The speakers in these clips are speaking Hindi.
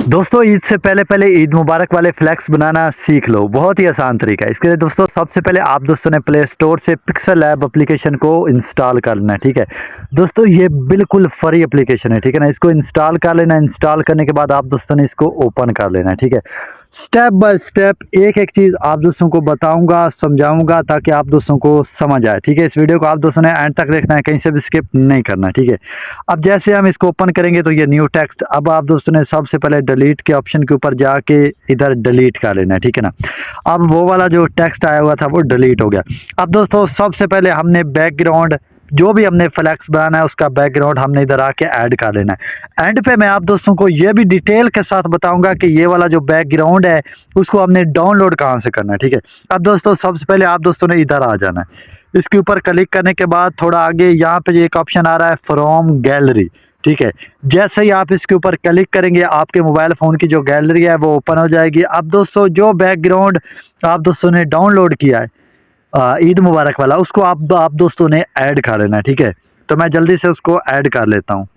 दोस्तों ईद से पहले पहले ईद मुबारक वाले फ्लैक्स बनाना सीख लो। बहुत ही आसान तरीका है। इसके लिए दोस्तों सबसे पहले आप दोस्तों ने प्ले स्टोर से पिक्सल लैब एप्लीकेशन को इंस्टॉल कर लेना है। ठीक है दोस्तों, ये बिल्कुल फ्री एप्लीकेशन है। ठीक है ना, इसको इंस्टॉल कर लेना। इंस्टॉल करने के बाद आप दोस्तों ने इसको ओपन कर लेना है। ठीक है, स्टेप बाय स्टेप एक एक चीज़ आप दोस्तों को बताऊंगा, समझाऊंगा, ताकि आप दोस्तों को समझ आए। ठीक है, इस वीडियो को आप दोस्तों ने एंड तक देखना है, कहीं से भी स्किप नहीं करना है। ठीक है, अब जैसे हम इसको ओपन करेंगे तो ये न्यू टेक्स्ट, अब आप दोस्तों ने सबसे पहले डिलीट के ऑप्शन के ऊपर जाके इधर डिलीट कर लेना है। ठीक है ना, अब वो वाला जो टेक्स्ट आया हुआ था वो डिलीट हो गया। अब दोस्तों सबसे पहले हमने बैकग्राउंड, जो भी हमने फ्लैक्स बनाना है उसका बैकग्राउंड हमने इधर आके ऐड कर लेना है। एंड पे मैं आप दोस्तों को ये भी डिटेल के साथ बताऊंगा कि ये वाला जो बैकग्राउंड है उसको हमने डाउनलोड कहाँ से करना है। ठीक है, अब दोस्तों सबसे पहले आप दोस्तों ने इधर आ जाना है। इसके ऊपर क्लिक करने के बाद थोड़ा आगे यहाँ पे एक ऑप्शन आ रहा है फ्रॉम गैलरी। ठीक है, जैसे ही आप इसके ऊपर क्लिक करेंगे आपके मोबाइल फ़ोन की जो गैलरी है वो ओपन हो जाएगी। अब दोस्तों जो बैकग्राउंड आप दोस्तों ने डाउनलोड किया है ईद मुबारक वाला, उसको आप दोस्तों ने ऐड कर लेना है। ठीक है, तो मैं जल्दी से उसको ऐड कर लेता हूँ।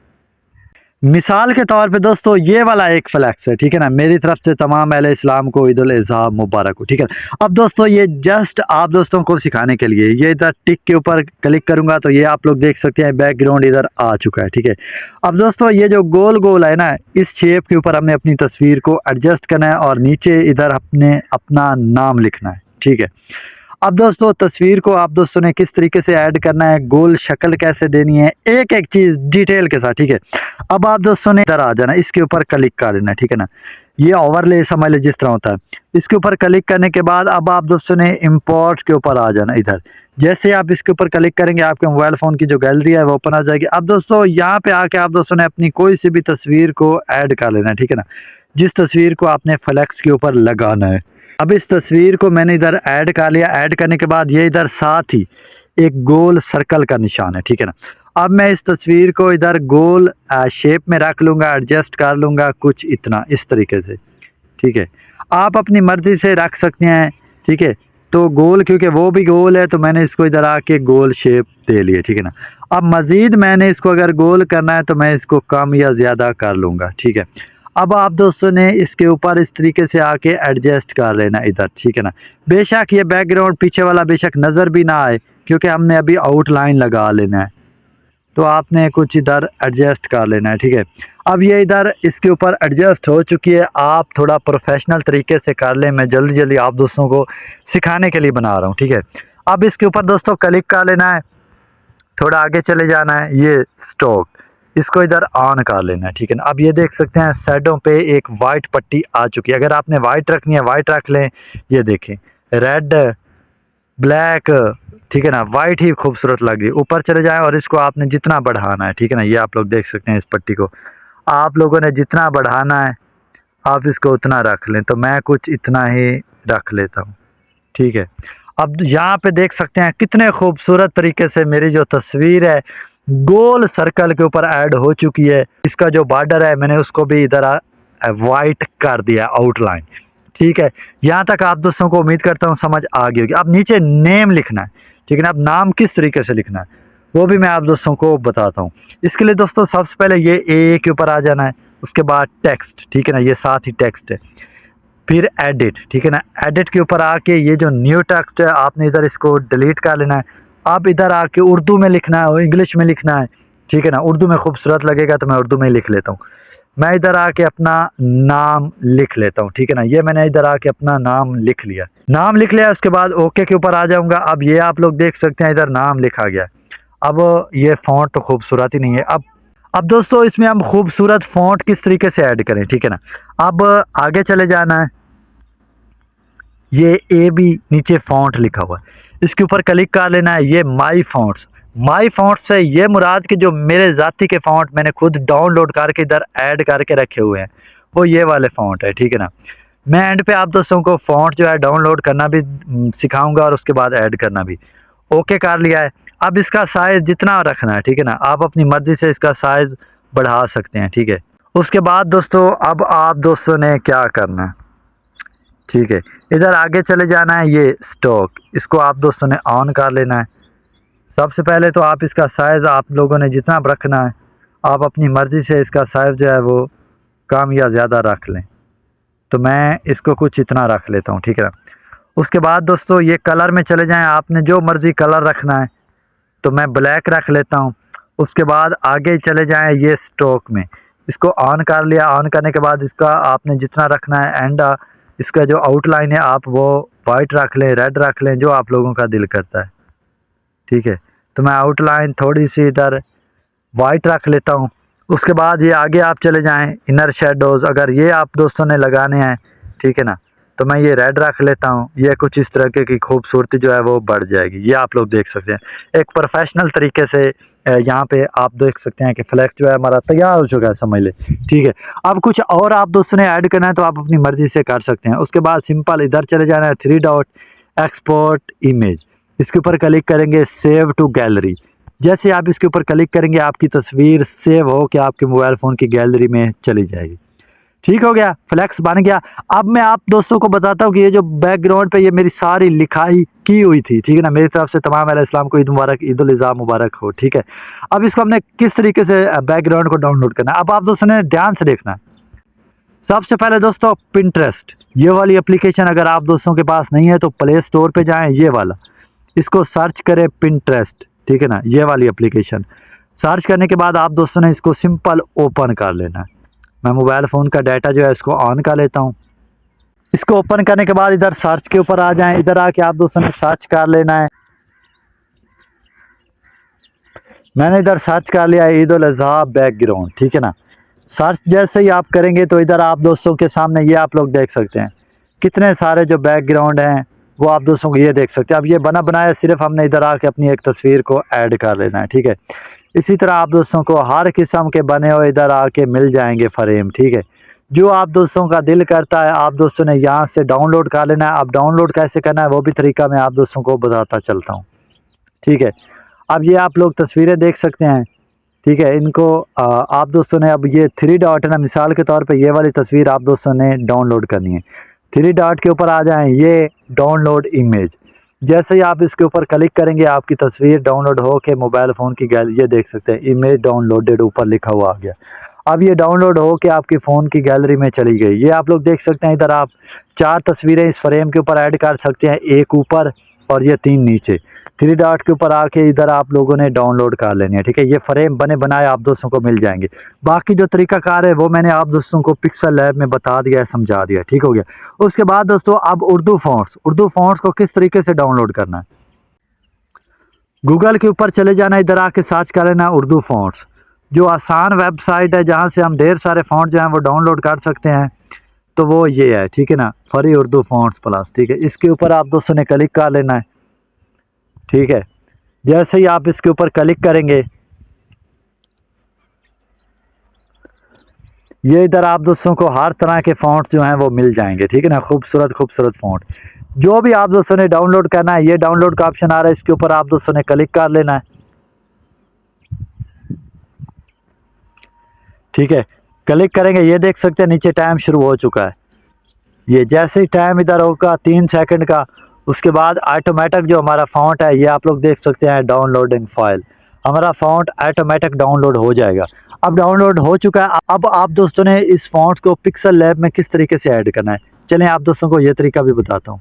मिसाल के तौर पे दोस्तों ये वाला एक फ्लैक्स है। ठीक है ना, मेरी तरफ से तमाम अहले इस्लाम को ईद उल अज़हा मुबारक हो। ठीक है, अब दोस्तों ये जस्ट आप दोस्तों को सिखाने के लिए, ये इधर टिक के ऊपर क्लिक करूंगा तो ये आप लोग देख सकते हैं बैकग्राउंड इधर आ चुका है। ठीक है, अब दोस्तों ये जो गोल गोल है ना, इस शेप के ऊपर हमने अपनी तस्वीर को एडजस्ट करना है और नीचे इधर अपने अपना नाम लिखना है। ठीक है, अब दोस्तों तस्वीर को आप दोस्तों ने किस तरीके से ऐड करना है, गोल शक्ल कैसे देनी है, एक एक चीज़ डिटेल के साथ। ठीक है, अब आप दोस्तों ने इधर आ जाना, इसके ऊपर क्लिक कर लेना है। ठीक है ना, ये ओवरले समझ ले जिस तरह होता है। इसके ऊपर क्लिक करने के बाद अब आप दोस्तों ने इंपोर्ट के ऊपर आ जाना इधर। जैसे आप इसके ऊपर क्लिक करेंगे आपके मोबाइल फ़ोन की जो गैलरी है वो ओपन आ जाएगी। अब दोस्तों यहाँ पे आके आप दोस्तों ने अपनी कोई सी भी तस्वीर को ऐड कर लेना है। ठीक है ना, जिस तस्वीर को आपने फ्लैक्स के ऊपर लगाना है। अब इस तस्वीर को मैंने इधर ऐड कर लिया। ऐड करने के बाद ये इधर साथ ही एक गोल सर्कल का निशान है। ठीक है ना, अब मैं इस तस्वीर को इधर गोल शेप में रख लूँगा, एडजस्ट कर लूँगा कुछ इतना इस तरीके से। ठीक है, आप अपनी मर्ज़ी से रख सकते हैं। ठीक है, तो गोल क्योंकि वो भी गोल है तो मैंने इसको इधर आके गोल शेप दे लिए। ठीक है ना, अब मज़ीद मैंने इसको अगर गोल करना है तो मैं इसको कम या ज़्यादा कर लूँगा। ठीक है, अब आप दोस्तों ने इसके ऊपर इस तरीके से आके एडजस्ट कर लेना इधर। ठीक है ना, बेशक ये बैकग्राउंड पीछे वाला बेशक नज़र भी ना आए क्योंकि हमने अभी आउटलाइन लगा लेना है, तो आपने कुछ इधर एडजस्ट कर लेना है। ठीक है, अब ये इधर इसके ऊपर एडजस्ट हो चुकी है। आप थोड़ा प्रोफेशनल तरीके से कर लें, मैं जल्दी जल्दी आप दोस्तों को सिखाने के लिए बना रहा हूँ। ठीक है, अब इसके ऊपर दोस्तों क्लिक कर लेना है, थोड़ा आगे चले जाना है, ये स्टॉक इसको इधर ऑन कर लेना है। ठीक है ना, अब ये देख सकते हैं साइडों पे एक वाइट पट्टी आ चुकी है। अगर आपने वाइट रखनी है वाइट रख लें, ये देखें रेड ब्लैक। ठीक है ना, वाइट ही खूबसूरत लग रही है। ऊपर चले जाएं और इसको आपने जितना बढ़ाना है। ठीक है ना, ये आप लोग देख सकते हैं इस पट्टी को आप लोगों ने जितना बढ़ाना है आप इसको उतना रख लें, तो मैं कुछ इतना ही रख लेता हूँ। ठीक है, अब यहाँ पे देख सकते हैं कितने खूबसूरत तरीके से मेरी जो तस्वीर है गोल सर्कल के ऊपर ऐड हो चुकी है। इसका जो बॉर्डर है मैंने उसको भी इधर वाइट कर दिया आउटलाइन। ठीक है, यहाँ तक आप दोस्तों को उम्मीद करता हूँ समझ आ गई होगी। अब नीचे नेम लिखना है। ठीक है ना, अब नाम किस तरीके से लिखना है वो भी मैं आप दोस्तों को बताता हूँ। इसके लिए दोस्तों सबसे पहले ये ए के ऊपर आ जाना है, उसके बाद टेक्स्ट। ठीक है ना, ये साथ ही टेक्स्ट है, फिर एडिट। ठीक है ना, एडिट के ऊपर आके ये जो न्यू टेक्स्ट है आपने इधर इसको डिलीट कर लेना है। अब इधर आके उर्दू में लिखना है और इंग्लिश में लिखना है। ठीक है ना, उर्दू में खूबसूरत लगेगा तो मैं उर्दू में लिख लेता हूँ। मैं इधर आके अपना नाम लिख लेता हूँ। ठीक है ना, ये मैंने इधर आके अपना नाम लिख लिया। नाम लिख लिया उसके बाद ओके के ऊपर आ जाऊँगा। अब ये आप लोग देख सकते हैं इधर नाम लिखा गया। अब ये फ़ॉन्ट तो खूबसूरत ही नहीं है। अब दोस्तों इसमें हम खूबसूरत फ़ॉन्ट किस तरीके से ऐड करें। ठीक है ना, अब आगे चले जाना है, ये ए बी नीचे फ़ॉन्ट लिखा हुआ है, इसके ऊपर क्लिक कर लेना है। ये माई फ़ॉन्ट्स, माई फ़ॉन्ट से ये मुराद कि जो मेरे ज़ाती के फ़ॉन्ट मैंने खुद डाउनलोड करके इधर ऐड करके रखे हुए हैं वो ये वाले फ़ॉन्ट है। ठीक है ना, मैं एंड पे आप दोस्तों को फ़ॉन्ट जो है डाउनलोड करना भी सिखाऊंगा और उसके बाद ऐड करना भी। ओके कर लिया है। अब इसका साइज़ जितना रखना है। ठीक है ना, आप अपनी मर्ज़ी से इसका साइज़ बढ़ा सकते हैं। ठीक है, उसके बाद दोस्तों अब आप दोस्तों ने क्या करना है। ठीक है, इधर आगे चले जाना है, ये स्टॉक इसको आप दोस्तों ने ऑन कर लेना है। सबसे पहले तो आप इसका साइज़ आप लोगों ने जितना रखना है आप अपनी मर्ज़ी से इसका साइज़ जो है वो कम या ज़्यादा रख लें। तो मैं इसको कुछ इतना रख लेता हूँ, ठीक है ना। उसके बाद दोस्तों ये कलर में चले जाएं, आपने जो मर्ज़ी कलर रखना है, तो मैं ब्लैक रख लेता हूँ। उसके बाद आगे चले जाएं ये स्ट्रोक में, इसको ऑन कर लिया। ऑन करने के बाद इसका आपने जितना रखना है एंड इसका जो आउटलाइन है आप वो वाइट रख लें, रेड रख लें, जो आप लोगों का दिल करता है, ठीक है। तो मैं आउटलाइन थोड़ी सी इधर वाइट रख लेता हूँ। उसके बाद ये आगे आप चले जाएं इनर शेडोज़, अगर ये आप दोस्तों ने लगाने हैं, ठीक है ना, तो मैं ये रेड रख लेता हूँ। ये कुछ इस तरह की खूबसूरती जो है वो बढ़ जाएगी। ये आप लोग देख सकते हैं एक प्रोफेशनल तरीके से। यहाँ पे आप देख सकते हैं कि फ्लैक्स जो है हमारा तैयार हो चुका है, समझ ले, ठीक है। अब कुछ और आप दोस्तों ने ऐड करना है तो आप अपनी मर्ज़ी से कर सकते हैं। उसके बाद सिंपल इधर चले जाना है 3 डॉट एक्सपोर्ट इमेज, इसके ऊपर क्लिक करेंगे सेव टू गैलरी। जैसे आप इसके ऊपर क्लिक करेंगे आपकी तस्वीर सेव हो के आपके मोबाइल फ़ोन की गैलरी में चली जाएगी। ठीक हो गया, फ्लैक्स बन गया। अब मैं आप दोस्तों को बताता हूँ कि ये जो बैकग्राउंड पे ये मेरी सारी लिखाई की हुई थी, ठीक है ना, मेरी तरफ से तमाम अहले इस्लाम को ईद मुबारक, ईद उल अज़हा मुबारक हो, ठीक है। अब इसको हमने किस तरीके से बैकग्राउंड को डाउनलोड करना है, अब आप दोस्तों ने ध्यान से देखना है। सबसे पहले दोस्तों पिंटरेस्ट, ये वाली एप्लीकेशन अगर आप दोस्तों के पास नहीं है तो प्ले स्टोर पे जाएं, ये वाला, इसको सर्च करें पिंटरेस्ट, ठीक है ना, ये वाली एप्लीकेशन। सर्च करने के बाद आप दोस्तों ने इसको सिंपल ओपन कर लेना है। मैं मोबाइल फ़ोन का डाटा जो है इसको ऑन कर लेता हूँ। इसको ओपन करने के बाद इधर सर्च के ऊपर आ जाएं, इधर आके आप दोस्तों ने सर्च कर लेना है। मैंने इधर सर्च कर लिया ईद उल अज़हा बैकग्राउंड, ठीक है ना। सर्च जैसे ही आप करेंगे तो इधर आप दोस्तों के सामने ये आप लोग देख सकते हैं कितने सारे जो बैकग्राउंड हैं वो आप दोस्तों को ये देख सकते हैं। अब ये बना बनाया सिर्फ हमने इधर आके अपनी एक तस्वीर को ऐड कर लेना है, ठीक है। इसी तरह आप दोस्तों को हर किस्म के बने हुए इधर आके मिल जाएंगे फ्रेम, ठीक है। जो आप दोस्तों का दिल करता है आप दोस्तों ने यहाँ से डाउनलोड कर लेना है। अब डाउनलोड कैसे करना है वो भी तरीका मैं आप दोस्तों को बताता चलता हूँ, ठीक है। अब ये आप लोग तस्वीरें देख सकते हैं, ठीक है। इनको आप दोस्तों ने अब ये 3 डॉट है ना, मिसाल के तौर पे ये वाली तस्वीर आप दोस्तों ने डाउनलोड करनी है। 3 डॉट के ऊपर आ जाएं, ये डाउनलोड इमेज। जैसे ही आप इसके ऊपर क्लिक करेंगे आपकी तस्वीर डाउनलोड हो के मोबाइल फ़ोन की गैलरी, ये देख सकते हैं इमेज डाउनलोडेड ऊपर लिखा हुआ आ गया। अब ये डाउनलोड हो के आपके फ़ोन की गैलरी में चली गई। ये आप लोग देख सकते हैं इधर आप 4 तस्वीरें इस फ्रेम के ऊपर ऐड कर सकते हैं, एक ऊपर और ये 3 नीचे। 3 डॉट के ऊपर आके इधर आप लोगों ने डाउनलोड कर लेनी है, ठीक है। ये फ्रेम बने बनाए आप दोस्तों को मिल जाएंगे। बाकी जो तरीकाकार है वो मैंने आप दोस्तों को पिक्सल लैब में बता दिया है, समझा दिया है, ठीक हो गया। उसके बाद दोस्तों अब उर्दू फ़ॉन्ट्स को किस तरीके से डाउनलोड करना है। गूगल के ऊपर चले जाना, इधर आके सर्च कर लेना उर्दू फ़ॉन्ट्स। जो आसान वेबसाइट है जहाँ से हम ढेर सारे फ़ॉन्ट जो हैं वो डाउनलोड कर सकते हैं, तो वो ये है, ठीक है ना, फ्री उर्दू फ़ॉन्ट्स प्लस, ठीक है। इसके ऊपर आप दोस्तों ने क्लिक कर लेना है, ठीक है। जैसे ही आप इसके ऊपर क्लिक करेंगे ये इधर आप दोस्तों को हर तरह के फ़ॉन्ट्स जो हैं वो मिल जाएंगे, ठीक है ना, खूबसूरत फ़ॉन्ट। जो भी आप दोस्तों ने डाउनलोड करना है, ये डाउनलोड का ऑप्शन आ रहा है, इसके ऊपर आप दोस्तों ने क्लिक कर लेना है, ठीक है। क्लिक करेंगे, ये देख सकते हैं नीचे टाइम शुरू हो चुका है। ये जैसे ही टाइम इधर होगा 3 सेकंड का, उसके बाद ऑटोमेटिक जो हमारा फ़ॉन्ट है ये आप लोग देख सकते हैं डाउनलोडिंग फाइल, हमारा फ़ॉन्ट ऑटोमेटिक डाउनलोड हो जाएगा। अब डाउनलोड हो चुका है। अब आप दोस्तों ने इस फ़ॉन्ट को पिक्सल लैब में किस तरीके से ऐड करना है, चलें आप दोस्तों को ये तरीका भी बताता हूँ।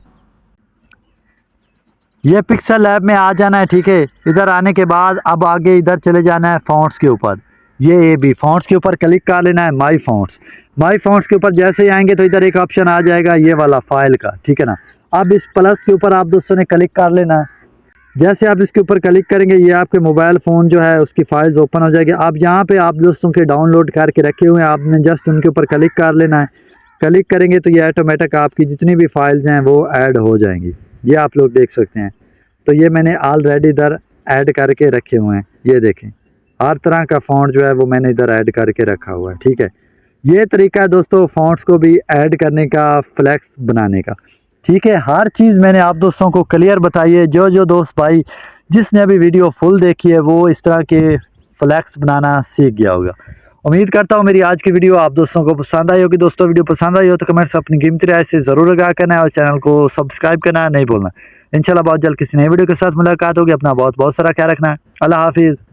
ये पिक्सल लैब में आ जाना है, ठीक है। इधर आने के बाद अब आगे इधर चले जाना है फ़ॉन्ट्स के ऊपर, ये भी फ़ॉन्ट्स के ऊपर क्लिक कर लेना है। माई फ़ॉन्ट्स के ऊपर जैसे ही आएंगे तो इधर एक ऑप्शन आ जाएगा ये वाला फाइल का, ठीक है ना। अब इस प्लस के ऊपर आप दोस्तों ने क्लिक कर लेना है। जैसे आप इसके ऊपर क्लिक करेंगे ये आपके मोबाइल फ़ोन जो है उसकी फाइल्स ओपन हो जाएगी। अब यहाँ पे आप दोस्तों के डाउनलोड करके रखे हुए हैं, आपने जस्ट उनके ऊपर क्लिक कर लेना है। क्लिक करेंगे तो ये ऑटोमेटिक आपकी जितनी भी फाइल्स हैं वो ऐड हो जाएंगी, ये आप लोग देख सकते हैं। तो ये मैंने ऑलरेडी इधर ऐड करके रखे हुए हैं, ये देखें हर तरह का फ़ॉन्ट जो है वो मैंने इधर ऐड करके रखा हुआ है, ठीक है। ये तरीका है दोस्तों फ़ॉन्ट्स को भी ऐड करने का, फ्लैक्स बनाने का, ठीक है। हर चीज़ मैंने आप दोस्तों को क्लियर बताई है। जो दोस्त भाई जिसने अभी वीडियो फुल देखी है वो इस तरह के फ्लैक्स बनाना सीख गया होगा। उम्मीद करता हूँ मेरी आज की वीडियो आप दोस्तों को पसंद आई होगी। दोस्तों वीडियो पसंद आई हो तो कमेंट्स अपनी कीमती राय से ज़रूर लगा करना है और चैनल को सब्सक्राइब करना नहीं भूलना। इंशाल्लाह बहुत जल्द किसी नई वीडियो के साथ मुलाकात होगी। अपना बहुत बहुत सारा ख्याल रखना है। अल्लाह हाफिज़।